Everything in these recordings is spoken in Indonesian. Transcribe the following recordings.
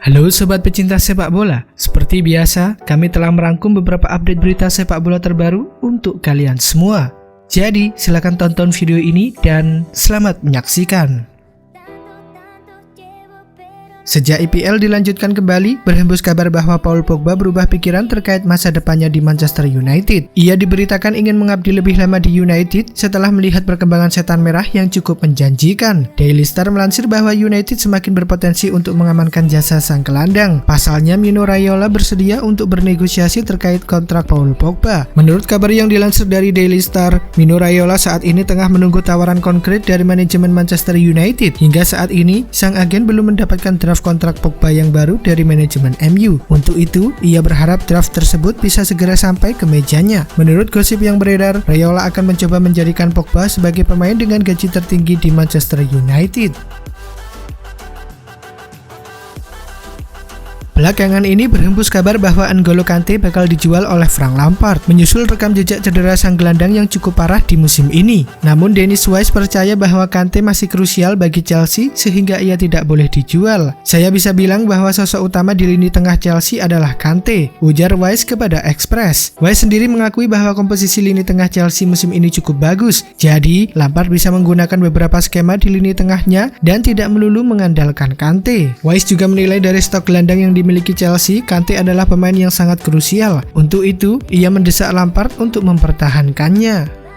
Halo sobat pecinta sepak bola, seperti biasa kami telah merangkum beberapa update berita sepak bola terbaru untuk kalian semua. Jadi silakan tonton video ini dan selamat menyaksikan. Sejak IPL dilanjutkan kembali, berhembus kabar bahwa Paul Pogba berubah pikiran terkait masa depannya di Manchester United. Ia diberitakan ingin mengabdi lebih lama di United setelah melihat perkembangan setan merah yang cukup menjanjikan. Daily Star melansir bahwa United semakin berpotensi untuk mengamankan jasa sang gelandang. Pasalnya Mino Raiola bersedia untuk bernegosiasi terkait kontrak Paul Pogba. Menurut kabar yang dilansir dari Daily Star, Mino Raiola saat ini tengah menunggu tawaran konkret dari manajemen Manchester United. Hingga saat ini, sang agen belum mendapatkan draft kontrak Pogba yang baru dari manajemen MU. Untuk itu, ia berharap draft tersebut bisa segera sampai ke mejanya. Menurut gosip yang beredar, Raiola akan mencoba menjadikan Pogba sebagai pemain dengan gaji tertinggi di Manchester United. Belakangan ini berhembus kabar bahwa N'Golo Kante bakal dijual oleh Frank Lampard, menyusul rekam jejak cedera sang gelandang yang cukup parah di musim ini. Namun Dennis Wise percaya bahwa Kante masih krusial bagi Chelsea sehingga ia tidak boleh dijual. Saya bisa bilang bahwa sosok utama di lini tengah Chelsea adalah Kante, ujar Wise kepada Express. Wise sendiri mengakui bahwa komposisi lini tengah Chelsea musim ini cukup bagus, jadi Lampard bisa menggunakan beberapa skema di lini tengahnya dan tidak melulu mengandalkan Kante. Wise juga menilai dari stok gelandang yang dimiliki Chelsea, Kante adalah pemain yang sangat krusial. Untuk itu, ia mendesak Lampard untuk mempertahankannya.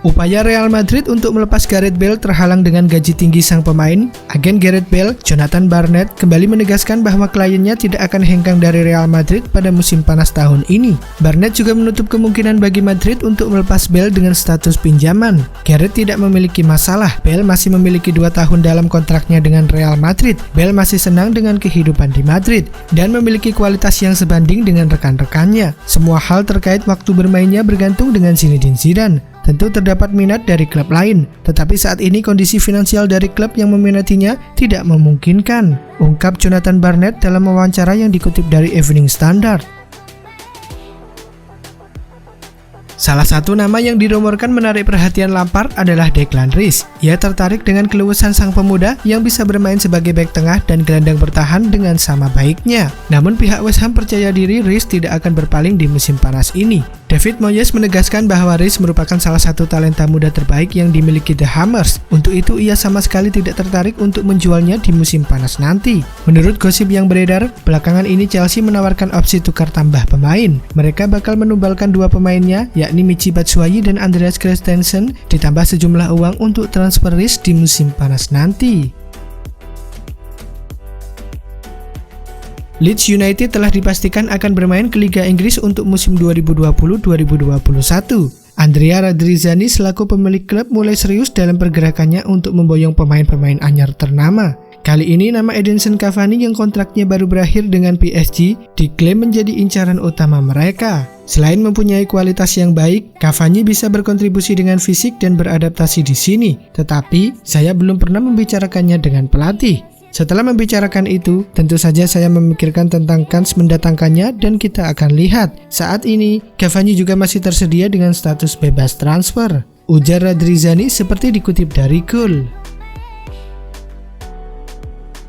Upaya Real Madrid untuk melepas Gareth Bale terhalang dengan gaji tinggi sang pemain. Agen Gareth Bale, Jonathan Barnett, kembali menegaskan bahwa kliennya tidak akan hengkang dari Real Madrid pada musim panas tahun ini. Barnett juga menutup kemungkinan bagi Madrid untuk melepas Bale dengan status pinjaman. Gareth tidak memiliki masalah. Bale masih memiliki 2 tahun dalam kontraknya dengan Real Madrid. Bale masih senang dengan kehidupan di Madrid dan memiliki kualitas yang sebanding dengan rekan-rekannya. Semua hal terkait waktu bermainnya bergantung dengan Zinedine Zidane. Tentu terdapat minat dari klub lain, tetapi saat ini kondisi finansial dari klub yang meminatinya tidak memungkinkan, ungkap Jonathan Barnett dalam wawancara yang dikutip dari Evening Standard. Salah satu nama yang dirumorkan menarik perhatian Lampard adalah Declan Rice. Ia tertarik dengan keluasan sang pemuda yang bisa bermain sebagai bek tengah dan gelandang bertahan dengan sama baiknya. Namun pihak West Ham percaya diri Rice tidak akan berpaling di musim panas ini. David Moyes menegaskan bahwa Rice merupakan salah satu talenta muda terbaik yang dimiliki The Hammers. Untuk itu ia sama sekali tidak tertarik untuk menjualnya di musim panas nanti. Menurut gosip yang beredar, belakangan ini Chelsea menawarkan opsi tukar tambah pemain. Mereka bakal menumbalkan 2 pemainnya, yakni Michy Batshuayi dan Andreas Christensen, ditambah sejumlah uang untuk transfer Rice di musim panas nanti. Leeds United telah dipastikan akan bermain ke Liga Inggris untuk musim 2020-2021. Andrea Radrizzani selaku pemilik klub mulai serius dalam pergerakannya untuk memboyong pemain-pemain anyar ternama. Kali ini nama Edinson Cavani yang kontraknya baru berakhir dengan PSG diklaim menjadi incaran utama mereka. Selain mempunyai kualitas yang baik, Cavani bisa berkontribusi dengan fisik dan beradaptasi di sini. Tetapi saya belum pernah membicarakannya dengan pelatih. Setelah membicarakan itu, tentu saja saya memikirkan tentang kans mendatangkannya dan kita akan lihat. Saat ini, Cavani juga masih tersedia dengan status bebas transfer, ujar Radrizzani seperti dikutip dari Goal.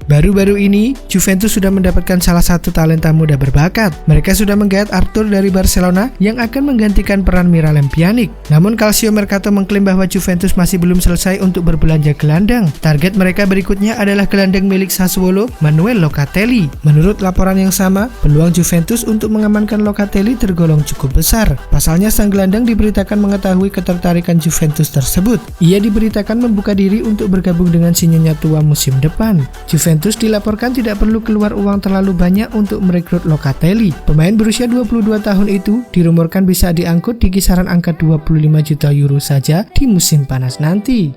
Baru-baru ini, Juventus sudah mendapatkan salah satu talenta muda berbakat. Mereka sudah menggait Arthur dari Barcelona yang akan menggantikan peran Miralem Pjanic. Namun Calcio Mercato mengklaim bahwa Juventus masih belum selesai untuk berbelanja gelandang. Target mereka berikutnya adalah gelandang milik Sassuolo, Manuel Locatelli. Menurut laporan yang sama, peluang Juventus untuk mengamankan Locatelli tergolong cukup besar. Pasalnya sang gelandang diberitakan mengetahui ketertarikan Juventus tersebut. Ia diberitakan membuka diri untuk bergabung dengan si nyonya tua musim depan. Juventus dilaporkan tidak perlu keluar uang terlalu banyak untuk merekrut Locatelli. Pemain berusia 22 tahun itu dirumorkan bisa diangkut di kisaran angka 25 juta euro saja di musim panas nanti.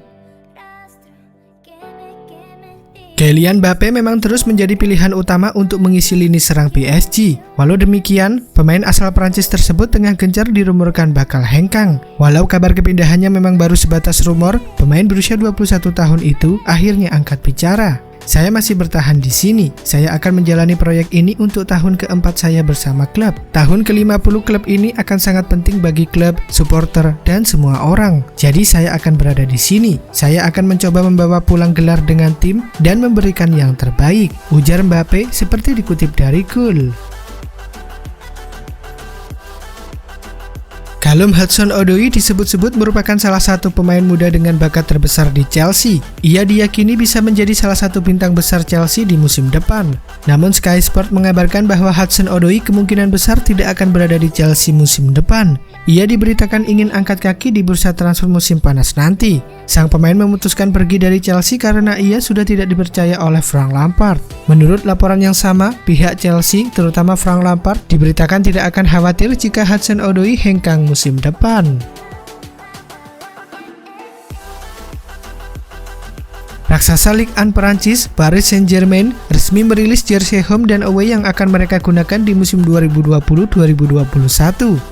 Kylian Mbappe memang terus menjadi pilihan utama untuk mengisi lini serang PSG. Walau demikian, pemain asal Prancis tersebut tengah gencar dirumorkan bakal hengkang. Walau kabar kepindahannya memang baru sebatas rumor, pemain berusia 21 tahun itu akhirnya angkat bicara. Saya masih bertahan di sini. Saya akan menjalani proyek ini untuk tahun keempat saya bersama klub. Tahun ke-50 klub ini akan sangat penting bagi klub, supporter, dan semua orang. Jadi saya akan berada di sini. Saya akan mencoba membawa pulang gelar dengan tim dan memberikan yang terbaik, ujar Mbappe seperti dikutip dari Goal. Callum Hudson-Odoi disebut-sebut merupakan salah satu pemain muda dengan bakat terbesar di Chelsea. Ia diyakini bisa menjadi salah satu bintang besar Chelsea di musim depan. Namun Sky Sport mengabarkan bahwa Hudson-Odoi kemungkinan besar tidak akan berada di Chelsea musim depan. Ia diberitakan ingin angkat kaki di bursa transfer musim panas nanti. Sang pemain memutuskan pergi dari Chelsea karena ia sudah tidak dipercaya oleh Frank Lampard. Menurut laporan yang sama, pihak Chelsea, terutama Frank Lampard, diberitakan tidak akan khawatir jika Hudson-Odoi hengkang musim depan. Raksasa Ligue 1 Perancis, Paris Saint-Germain, resmi merilis jersey home dan away yang akan mereka gunakan di musim 2020-2021.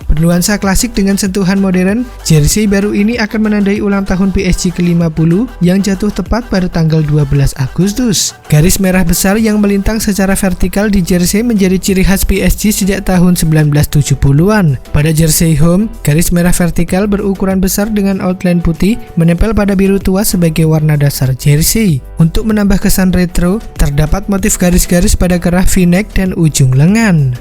Bernuansa klasik dengan sentuhan modern, jersey baru ini akan menandai ulang tahun PSG ke-50 yang jatuh tepat pada tanggal 12 Agustus. Garis merah besar yang melintang secara vertikal di jersey menjadi ciri khas PSG sejak tahun 1970-an. Pada jersey home, garis merah vertikal berukuran besar dengan outline putih menempel pada biru tua sebagai warna dasar jersey. Untuk menambah kesan retro, terdapat motif garis-garis pada kerah V-neck dan ujung lengan.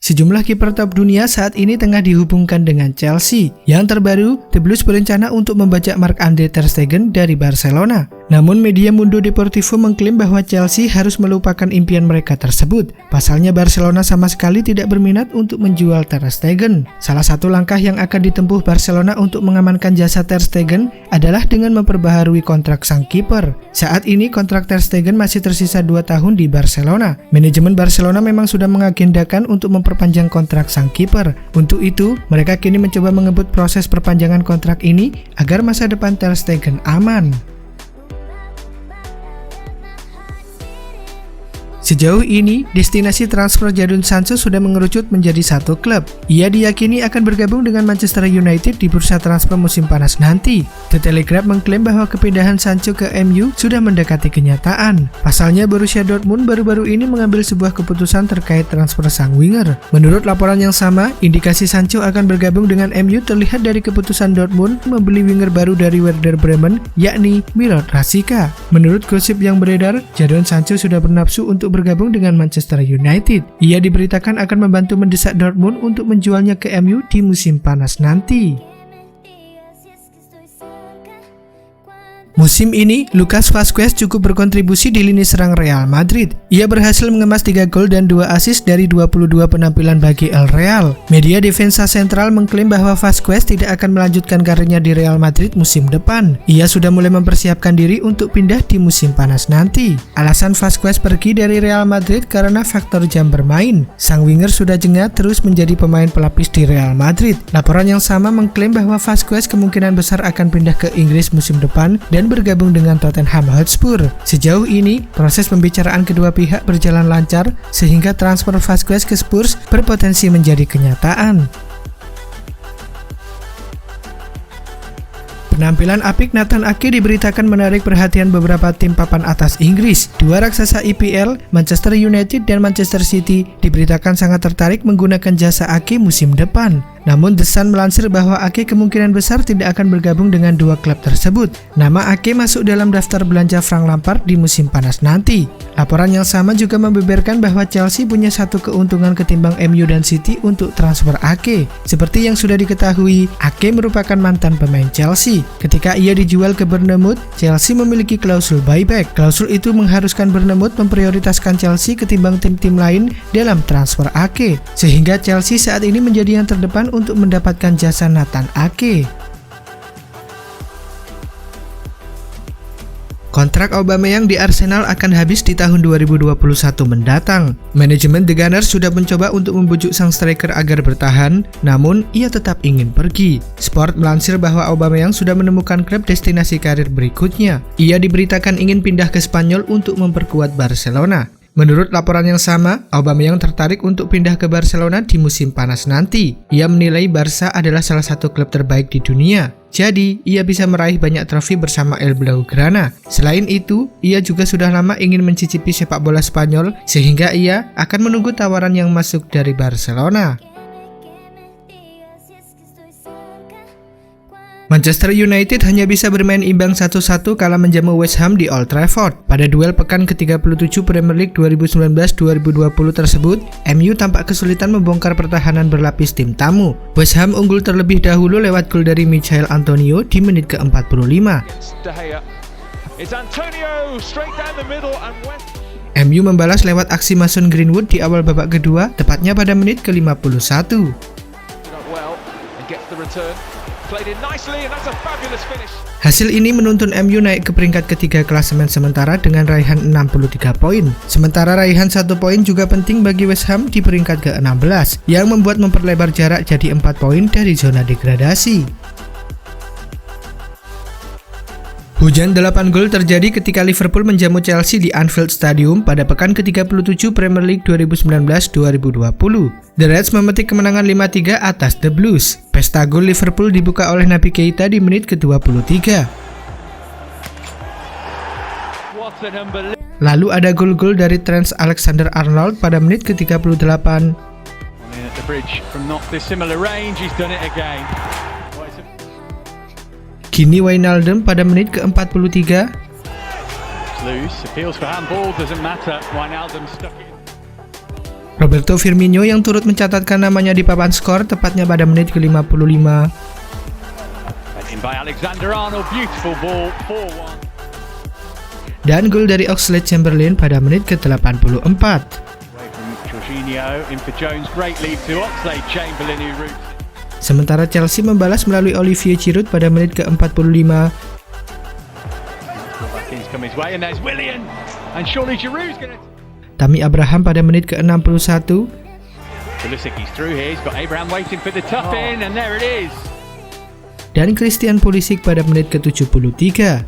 Sejumlah kiper top dunia saat ini tengah dihubungkan dengan Chelsea. Yang terbaru, The Blues berencana untuk membajak Marc-Andre ter Stegen dari Barcelona. Namun media Mundo Deportivo mengklaim bahwa Chelsea harus melupakan impian mereka tersebut. Pasalnya Barcelona sama sekali tidak berminat untuk menjual ter Stegen. Salah satu langkah yang akan ditempuh Barcelona untuk mengamankan jasa ter Stegen adalah dengan memperbaharui kontrak sang kiper. Saat ini kontrak ter Stegen masih tersisa 2 tahun di Barcelona. Manajemen Barcelona memang sudah mengagendakan untuk memperpanjang kontrak sang kiper. Untuk itu, mereka kini mencoba mengebut proses perpanjangan kontrak ini agar masa depan ter Stegen aman. Sejauh ini, destinasi transfer Jadon Sancho sudah mengerucut menjadi satu klub. Ia diyakini akan bergabung dengan Manchester United di bursa transfer musim panas nanti. The Telegraph mengklaim bahwa kepindahan Sancho ke MU sudah mendekati kenyataan. Pasalnya Borussia Dortmund baru-baru ini mengambil sebuah keputusan terkait transfer sang winger. Menurut laporan yang sama, indikasi Sancho akan bergabung dengan MU terlihat dari keputusan Dortmund membeli winger baru dari Werder Bremen, yakni Milot Rashica. Menurut gosip yang beredar, Jadon Sancho sudah bernafsu untuk bergabung dengan Manchester United. Ia diberitakan akan membantu mendesak Dortmund untuk menjualnya ke MU di musim panas nanti. Musim ini, Lucas Vazquez cukup berkontribusi di lini serang Real Madrid. Ia berhasil mengemas 3 gol dan 2 assist dari 22 penampilan bagi El Real. Media Defensa Sentral mengklaim bahwa Vazquez tidak akan melanjutkan karirnya di Real Madrid musim depan. Ia sudah mulai mempersiapkan diri untuk pindah di musim panas nanti. Alasan Vazquez pergi dari Real Madrid karena faktor jam bermain. Sang winger sudah jengah terus menjadi pemain pelapis di Real Madrid. Laporan yang sama mengklaim bahwa Vazquez kemungkinan besar akan pindah ke Inggris musim depan dan bergabung dengan Tottenham Hotspur. Sejauh ini, proses pembicaraan kedua pihak berjalan lancar sehingga transfer Vazquez ke Spurs berpotensi menjadi kenyataan. Penampilan apik Nathan Ake diberitakan menarik perhatian beberapa tim papan atas Inggris. Dua raksasa EPL, Manchester United dan Manchester City, diberitakan sangat tertarik menggunakan jasa Ake musim depan. Namun The Sun melansir bahwa Ake kemungkinan besar tidak akan bergabung dengan dua klub tersebut. Nama Ake masuk dalam daftar belanja Frank Lampard di musim panas nanti. Laporan yang sama juga membeberkan bahwa Chelsea punya satu keuntungan ketimbang MU dan City untuk transfer Ake. Seperti yang sudah diketahui, Ake merupakan mantan pemain Chelsea. Ketika ia dijual ke Bournemouth, Chelsea memiliki klausul buyback. Klausul itu mengharuskan Bournemouth memprioritaskan Chelsea ketimbang tim-tim lain dalam transfer Ake. Sehingga Chelsea saat ini menjadi yang terdepan untuk mendapatkan jasa Nathan Ake. Kontrak Aubameyang di Arsenal akan habis di tahun 2021 mendatang. Manajemen The Gunners sudah mencoba untuk membujuk sang striker agar bertahan, namun ia tetap ingin pergi. Sport melansir bahwa Aubameyang sudah menemukan klub destinasi karir berikutnya. Ia diberitakan ingin pindah ke Spanyol untuk memperkuat Barcelona. Menurut laporan yang sama, Aubameyang tertarik untuk pindah ke Barcelona di musim panas nanti. Ia menilai Barca adalah salah satu klub terbaik di dunia. Jadi, ia bisa meraih banyak trofi bersama El Blaugrana. Selain itu, ia juga sudah lama ingin mencicipi sepak bola Spanyol, sehingga ia akan menunggu tawaran yang masuk dari Barcelona. Manchester United hanya bisa bermain imbang 1-1 kala menjamu West Ham di Old Trafford. Pada duel pekan ke-37 Premier League 2019-2020 tersebut, MU tampak kesulitan membongkar pertahanan berlapis tim tamu. West Ham unggul terlebih dahulu lewat gol dari Michail Antonio di menit ke-45. MU membalas lewat aksi Mason Greenwood di awal babak kedua, tepatnya pada menit ke-51. Hasil ini menuntun MU naik ke peringkat ketiga klasemen sementara dengan raihan 63 poin. Sementara raihan 1 poin juga penting bagi West Ham di peringkat ke-16, yang membuat memperlebar jarak jadi 4 poin dari zona degradasi. Hujan 8 gol terjadi ketika Liverpool menjamu Chelsea di Anfield Stadium pada pekan ke-37 Premier League 2019-2020. The Reds memetik kemenangan 5-3 atas The Blues. Pesta gol Liverpool dibuka oleh Naby Keita di menit ke-23. Lalu ada gol-gol dari Trent Alexander-Arnold pada menit ke-38. Kini Wijnaldum pada menit ke-43. Roberto Firmino yang turut mencatatkan namanya di papan skor tepatnya pada menit ke-55. Dan gol dari Oxlade-Chamberlain pada menit ke-84. Sementara Chelsea membalas melalui Olivier Giroud pada menit ke-45. Tammy Abraham pada menit ke-61. Dan Christian Pulisic pada menit ke-73.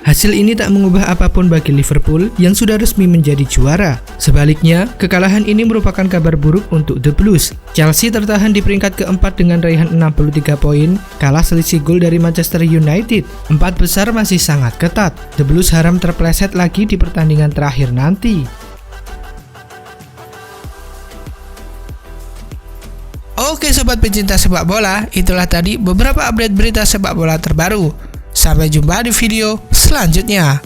Hasil ini tak mengubah apapun bagi Liverpool yang sudah resmi menjadi juara. Sebaliknya, kekalahan ini merupakan kabar buruk untuk The Blues. Chelsea tertahan di peringkat keempat dengan raihan 63 poin, kalah selisih gol dari Manchester United. 4 besar masih sangat ketat. The Blues haram terpleset lagi di pertandingan terakhir nanti. Oke sobat pecinta sepak bola, itulah tadi beberapa update berita sepak bola terbaru. Sampai jumpa di video selanjutnya.